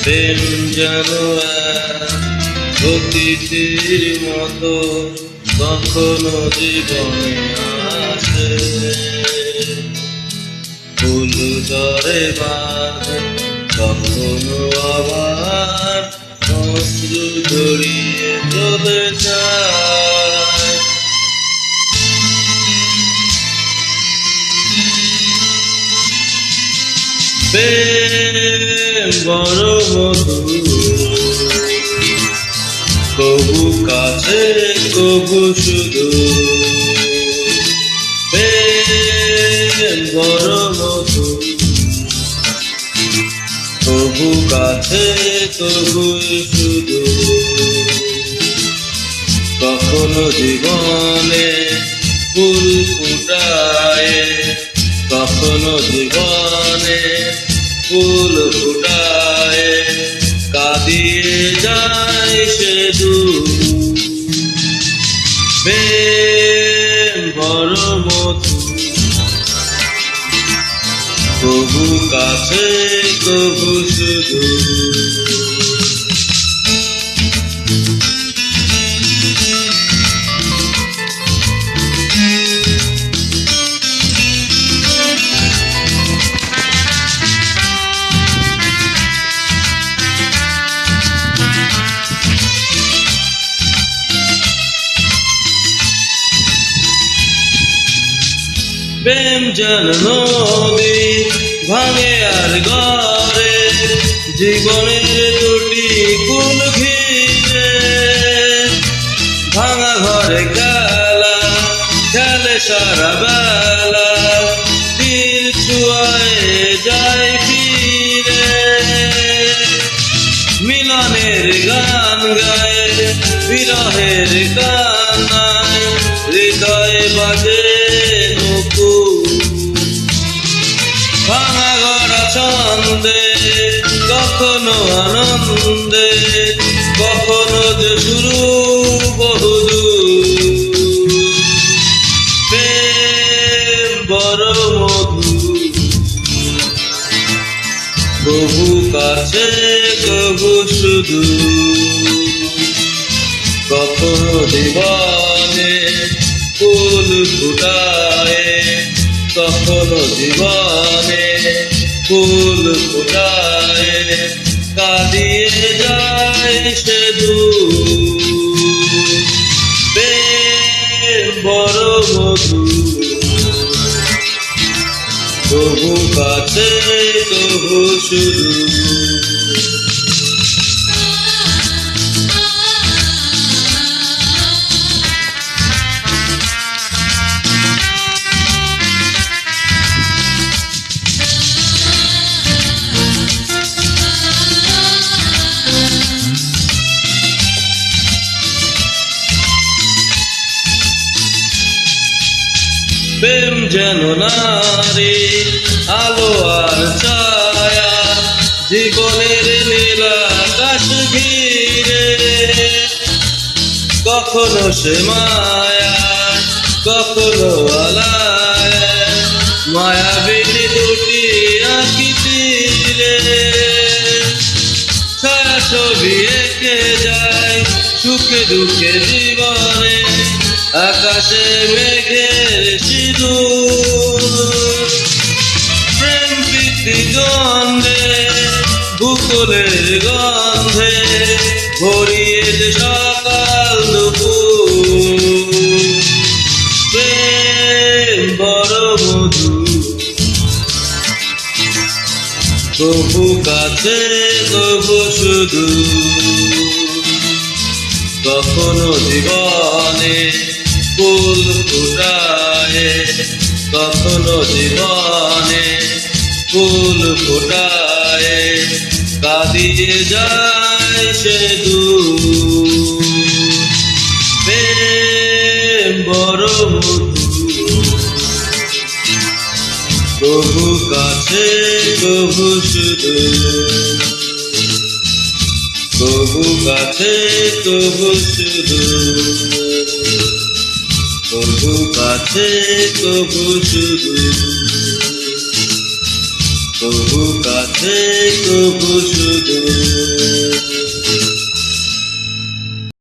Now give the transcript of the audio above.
প্রেম যেন অতিথির মতো কখনো জীবনে আসে, ফুল ধরে বাঁধে কখনো আবার অশ্রু জড়িয়ে চলে যায়। প্রেম বড় মধুর, কবু কাছে কবু শুধু। প্রেম বড় মধুর, কবু কাছে কবু শুধু। কখনো জীবনে ফুল ফুটায়, কখনো জীবনে ফুল ফুটায়, কাঁদিয়ে যায় সে দূর। প্রেম বড় মধুর, কবু কাছে কবু শুধু। প্রেম যেন নদী ভাঙে আর গড়ে, জীবনের দুটি কুল ঘিরে। ভাঙা ঘরে খেলা খেলে সারা বেলা, তীর ছুঁয়ে যায় ফিরে। মিলনের গান গায় বিরহের কান্নায়, হৃদয়ে বাজে ভাঙা গড়া ছন্দে, কখনো আনন্দে, কখনো যে শুরু বহুদূর। প্রেম বড় মধুর, কবু কাছে কবু শুধু। কখনো জীবনে ফুল ফুটায়, কখনো জীবনে ফুল ফুটায়, কাঁদিয়ে যায় সে দূর। প্রেম বড় মধুর, কবু কাছে কবু শুধু। প্রেম যেন নারী আলো আর ছায়া, জীবনের নীল আকাশ ঘিরে। কখনো সে মায়া কখনো আলায়, মায়াবিনী দুটি আঁকি তীরে। ছায়া ছবি এঁকে যায় সুখে দুঃখে জীবনে, আকাশে মেঘের সিঁদুর। প্রেম প্রীতি গন্ধে বুকুলের গন্ধে, ভরিয়ে যে সকাল দুপুর। প্রেম বড় মধুর, কবু কাছে কবু শুধু। কখনো জীবনে ফুল ফুটায়, কখনো জীবনে ফুল ফুটায়, কাঁদিয়ে যায় সে দূর। প্রেম বড় মধুর, কবু কাছে কবু শুধু। কবু কাছে কবু শুধু, কবু কাছে কবু শুধু। প্রভু কাছে প্রভু শুধু